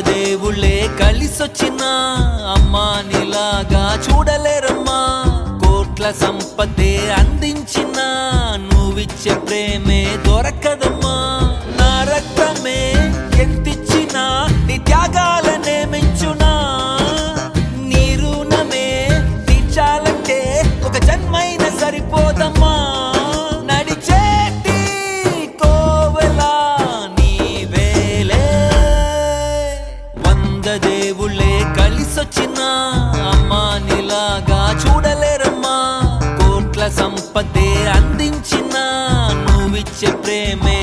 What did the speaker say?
దేవుళ్ళే కలిసొచ్చిన అమ్మా నీలాగా చూడలేరమ్మా. కోట్ల సంపదే అందించిన నువ్విచ్చే ప్రేమే దొరకదమ్మా. నా రక్తమే ఎంతిచ్చినా నీ త్యాగాలనే మెంచునా. నీ రుణమే తీర్చాలంటే ఒక జన్మైన సరిపోదమ్మా. దేవుళ్ళే కలిసొచ్చిన అమ్మా నీలాగా చూడలేరమ్మా. కోట్ల సంపదే అందించిన నువ్విచ్చే ప్రేమే